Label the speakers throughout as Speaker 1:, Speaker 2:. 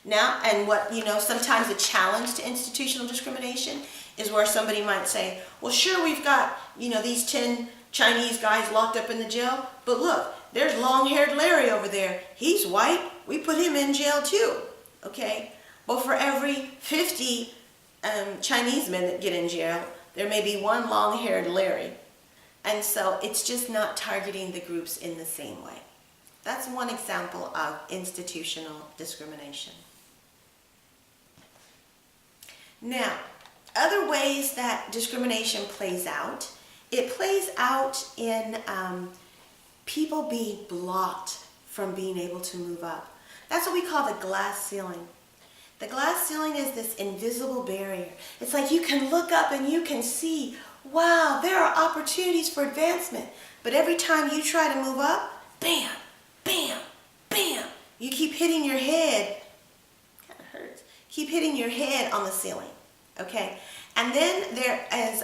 Speaker 1: Now, and what, sometimes a challenge to institutional discrimination is where somebody might say, well, sure, we've got, these 10 Chinese guys locked up in the jail, but look, there's long-haired Larry over there. He's white. We put him in jail too, okay? But for every 50 Chinese men that get in jail, there may be one long-haired Larry. And so it's just not targeting the groups in the same way. That's one example of institutional discrimination. Now, other ways that discrimination plays out, it plays out in people being blocked from being able to move up. That's what we call the glass ceiling. The glass ceiling is this invisible barrier. It's like you can look up and you can see, wow, there are opportunities for advancement. But every time you try to move up, bam, bam, bam. You keep hitting your head. Kind of hurts. Keep hitting your head on the ceiling, okay? And then there is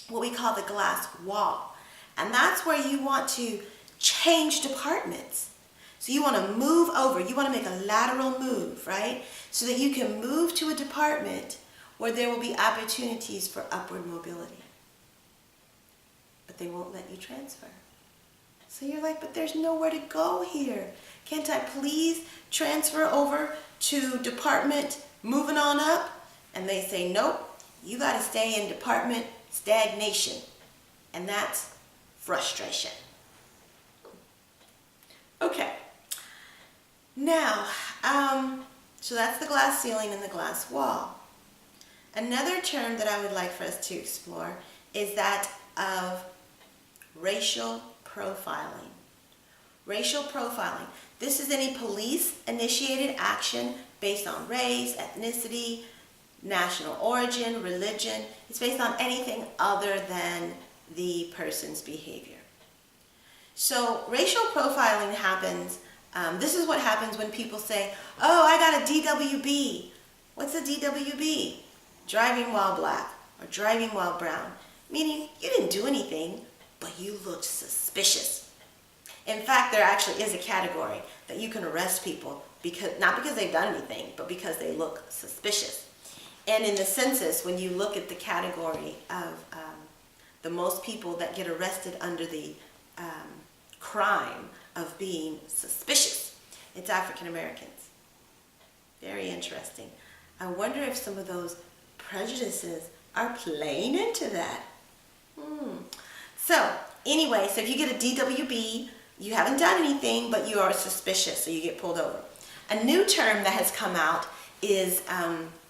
Speaker 1: what we call the glass wall. And that's where you want to change departments. So you want to move over. You want to make a lateral move, right? So that you can move to a department where there will be opportunities for upward mobility. But they won't let you transfer. So you're like, but there's nowhere to go here. Can't I please transfer over to department moving on up? And they say, nope, you got to stay in department stagnation. And that's frustration. Okay. Now, so that's the glass ceiling and the glass wall. Another term that I would like for us to explore is that of racial profiling. Racial profiling. This is any police-initiated action based on race, ethnicity, national origin, religion. It's based on anything other than the person's behavior. So racial profiling happens, this is what happens when people say, oh, I got a DWB. What's a DWB? Driving while black or driving while brown. Meaning you didn't do anything, but you looked suspicious. In fact, there actually is a category that you can arrest people, not because they've done anything, but because they look suspicious. And in the census, when you look at the category of the most people that get arrested under the crime of being suspicious, it's African Americans. Very interesting. I wonder if some of those prejudices are playing into that. So anyway, so if you get a DWB, you haven't done anything, but you are suspicious, so you get pulled over. A new term that has come out is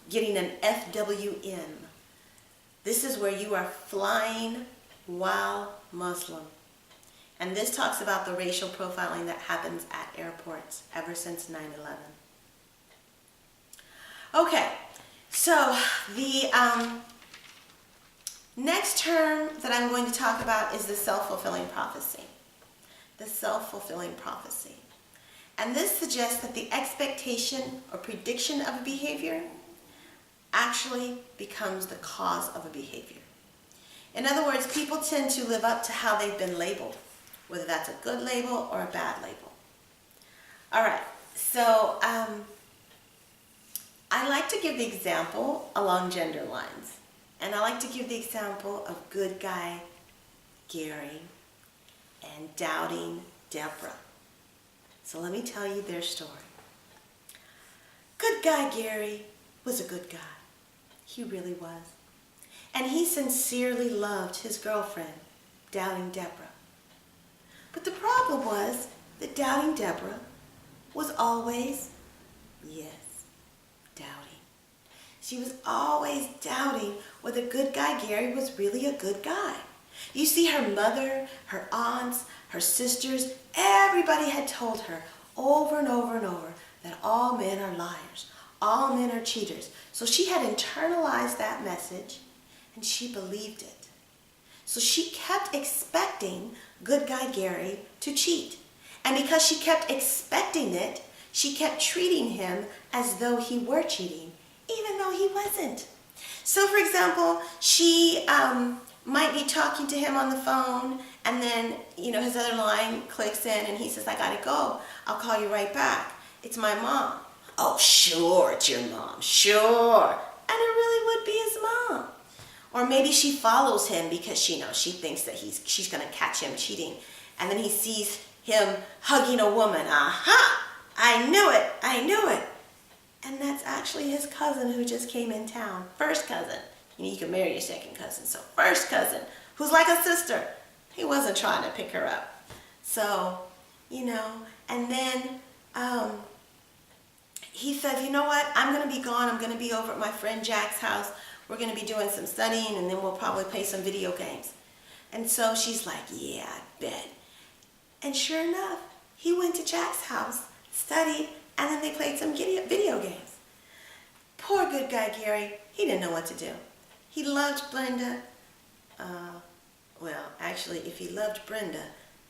Speaker 1: getting an FWM. This is where you are flying while Muslim. And this talks about the racial profiling that happens at airports ever since 9/11. Okay, so the next term that I'm going to talk about is the self-fulfilling prophecy. The self-fulfilling prophecy. And this suggests that the expectation or prediction of a behavior actually becomes the cause of a behavior. In other words, people tend to live up to how they've been labeled, whether that's a good label or a bad label. All right, so I like to give the example along gender lines. And I like to give the example of good guy Gary and doubting Deborah. So let me tell you their story. Good guy Gary was a good guy. He really was. And he sincerely loved his girlfriend, doubting Deborah. But the problem was that doubting Deborah was always, yes, doubting. She was always doubting whether good guy Gary was really a good guy. You see, her mother, her aunts, her sisters, everybody had told her over and over and over that all men are liars, all men are cheaters. So she had internalized that message and she believed it. So she kept expecting good guy Gary to cheat. And because she kept expecting it, she kept treating him as though he were cheating, even though he wasn't. So for example, she might be talking to him on the phone and then, his other line clicks in and he says, I gotta go. I'll call you right back. It's my mom. oh, sure, it's your mom, sure. And it really would be his mom. Or maybe she follows him because she thinks that she's going to catch him cheating. And then he sees him hugging a woman. Aha! I knew it. I knew it. And that's actually his cousin who just came in town. First cousin. You can marry your second cousin. So first cousin, who's like a sister. He wasn't trying to pick her up. So, and then he said, you know what? I'm going to be gone. I'm going to be over at my friend Jack's house. We're going to be doing some studying, and then we'll probably play some video games. And so she's like, yeah, I bet. And sure enough, he went to Jack's house, studied, and then they played some video games. Poor good guy Gary, he didn't know what to do. He loved Brenda. Well, actually, if he loved Brenda,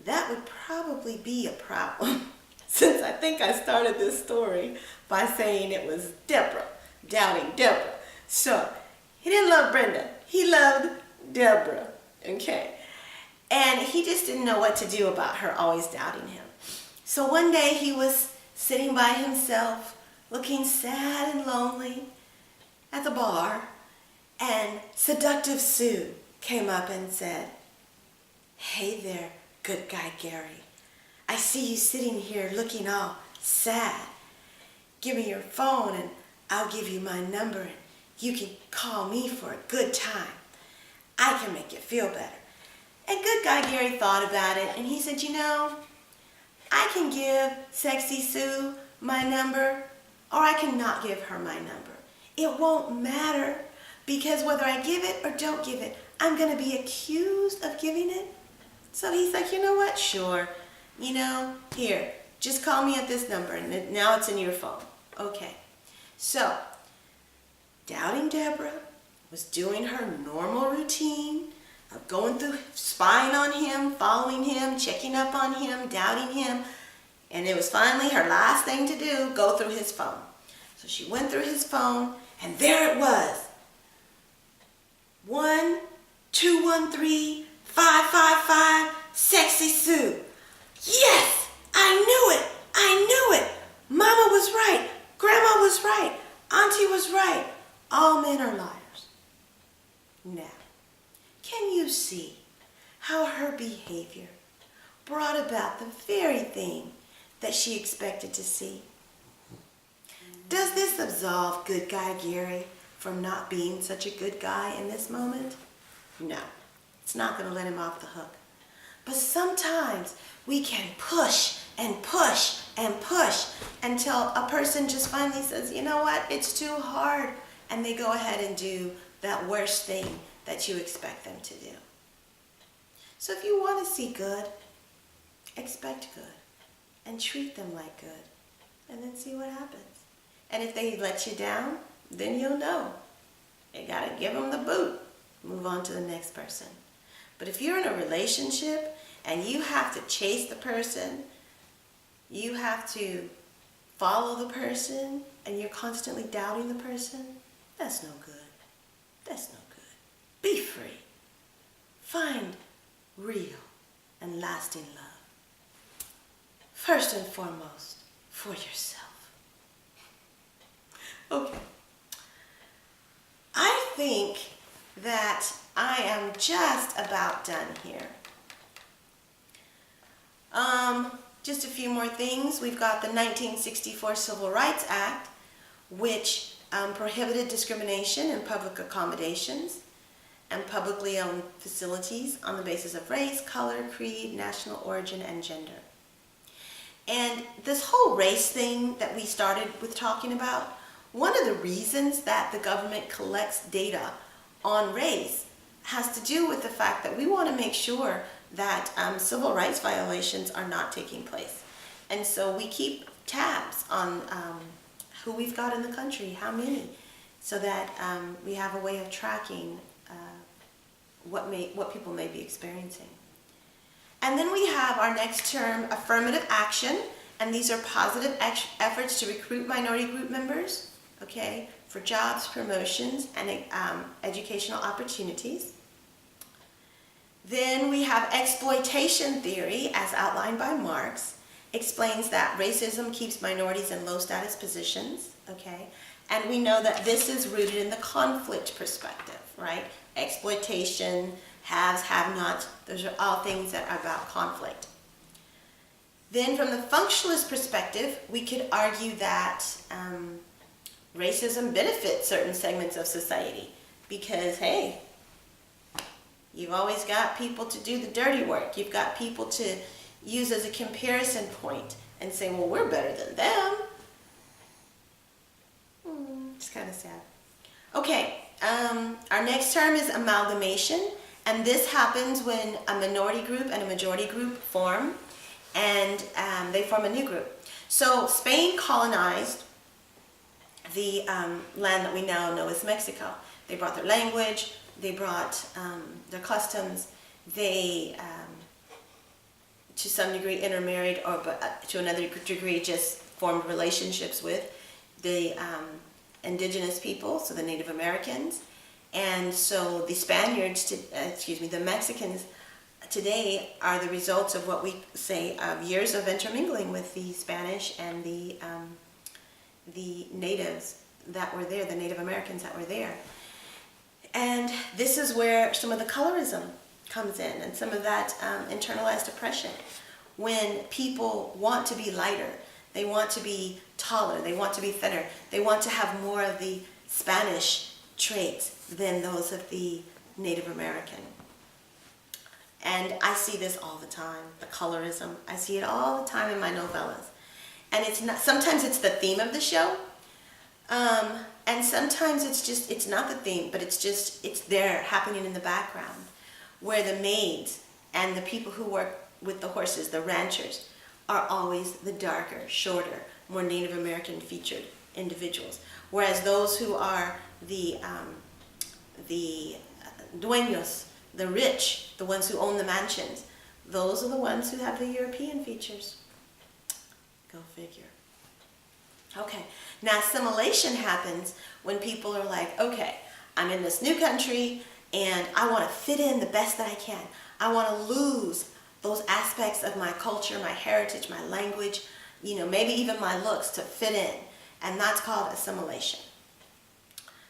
Speaker 1: that would probably be a problem. Since I think I started this story by saying it was Deborah, doubting Deborah. So, he didn't love Brenda. He loved Deborah, okay? And he just didn't know what to do about her always doubting him. So one day he was sitting by himself, looking sad and lonely at the bar, and Seductive Sue came up and said, hey there, good guy Gary. I see you sitting here looking all sad. Give me your phone and I'll give you my number and you can call me for a good time. I can make you feel better. And good guy Gary thought about it and he said, I can give Sexy Sue my number or I can not give her my number. It won't matter because whether I give it or don't give it, I'm going to be accused of giving it. So he's like, you know what? Sure. Here, just call me at this number and now it's in your phone. Okay. So, doubting Deborah was doing her normal routine of going through, spying on him, following him, checking up on him, doubting him. And it was finally her last thing to do, go through his phone. So she went through his phone and there it was. 1-213-555 Sexy Sue. Yes, I knew it. I knew it. Mama was right. Grandma was right. Auntie was right. All men are liars. Now, can you see how her behavior brought about the very thing that she expected to see? Does this absolve good guy Gary from not being such a good guy in this moment? No, it's not going to let him off the hook. But sometimes we can push and push and push until a person just finally says, you know what, it's too hard. And they go ahead and do that worst thing that you expect them to do. So if you want to see good, expect good and treat them like good and then see what happens. And if they let you down, then you'll know. You got to give them the boot. Move on to the next person. But if you're in a relationship and you have to chase the person, you have to follow the person, and you're constantly doubting the person, that's no good. That's no good. Be free. Find real and lasting love. First and foremost, for yourself. Okay. I think that I am just about done here. Just a few more things. We've got the 1964 Civil Rights Act, which prohibited discrimination in public accommodations and publicly owned facilities on the basis of race, color, creed, national origin, and gender. And this whole race thing that we started with talking about, one of the reasons that the government collects data on race has to do with the fact that we want to make sure that civil rights violations are not taking place. And so we keep tabs on who we've got in the country, how many, so that we have a way of tracking what people may be experiencing. And then we have our next term, affirmative action, and these are positive efforts to recruit minority group members, okay, for jobs, promotions, and educational opportunities. Then we have exploitation theory as outlined by Marx, explains that racism keeps minorities in low status positions, okay? And we know that this is rooted in the conflict perspective, right? Exploitation, haves, have-nots, those are all things that are about conflict. Then from the functionalist perspective, we could argue that racism benefits certain segments of society because, hey, you've always got people to do the dirty work. You've got people to use as a comparison point and say, well, we're better than them. It's kind of sad. Okay, our next term is amalgamation, and this happens when a minority group and a majority group form, and they form a new group. So Spain colonized the land that we now know as Mexico. They brought their language, they brought their customs, they to some degree intermarried, or to another degree just formed relationships with the indigenous people, so the Native Americans. And so the Spaniards, the Mexicans today are the results of what we say of years of intermingling with the Spanish and the natives that were there, the Native Americans that were there. And this is where some of the colorism comes in and some of that internalized oppression. When people want to be lighter, they want to be taller, they want to be thinner, they want to have more of the Spanish traits than those of the Native American. And I see this all the time, the colorism. I see it all the time in my novellas. And it's not, sometimes it's the theme of the show, and sometimes it's not the theme, but it's there happening in the background, where the maids and the people who work with the horses, the ranchers, are always the darker, shorter, more Native American featured individuals. Whereas those who are the dueños, the rich, the ones who own the mansions, those are the ones who have the European features. Go figure. Okay, now assimilation happens when people are like, okay, I'm in this new country and I want to fit in the best that I can. I want to lose those aspects of my culture, my heritage, my language, maybe even my looks to fit in. And that's called assimilation.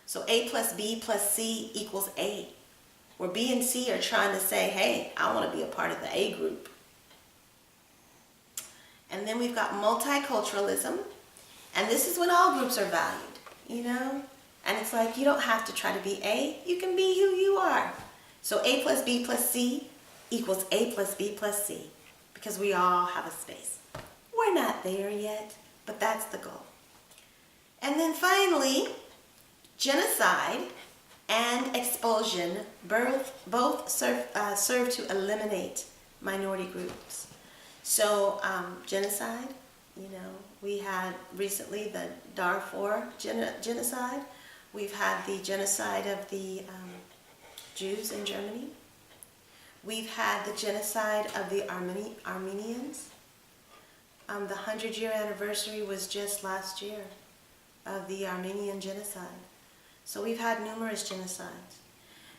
Speaker 1: So A plus B plus C equals A, where B and C are trying to say, hey, I want to be a part of the A group. And then we've got multiculturalism, and this is when all groups are valued, And it's like, you don't have to try to be A, you can be who you are. So A plus B plus C equals A plus B plus C, because we all have a space. We're not there yet, but that's the goal. And then finally, genocide and expulsion both serve to eliminate minority groups. So genocide, we had recently the Darfur genocide. We've had the genocide of the Jews in Germany. We've had the genocide of the Armenians. The 100-year anniversary was just last year of the Armenian genocide. So we've had numerous genocides.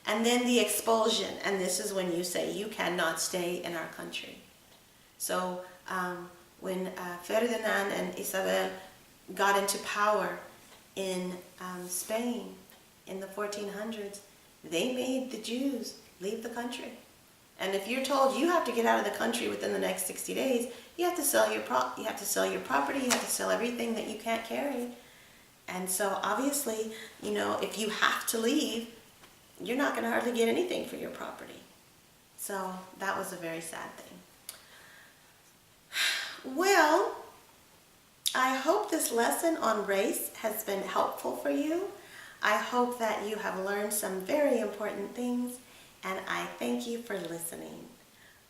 Speaker 1: And then the expulsion, and this is when you say you cannot stay in our country. So when Ferdinand and Isabel got into power in Spain in the 1400s, they made the Jews leave the country. And if you're told you have to get out of the country within the next 60 days, you have to sell your property, you have to sell everything that you can't carry. And so obviously, if you have to leave, you're not going to hardly get anything for your property. So that was a very sad thing. Well, I hope this lesson on race has been helpful for you. I hope that you have learned some very important things, and I thank you for listening.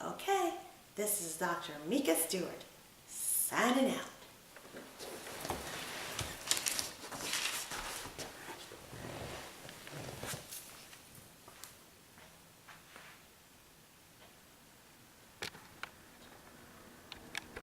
Speaker 1: Okay, this is Dr. Mika Stewart, signing out.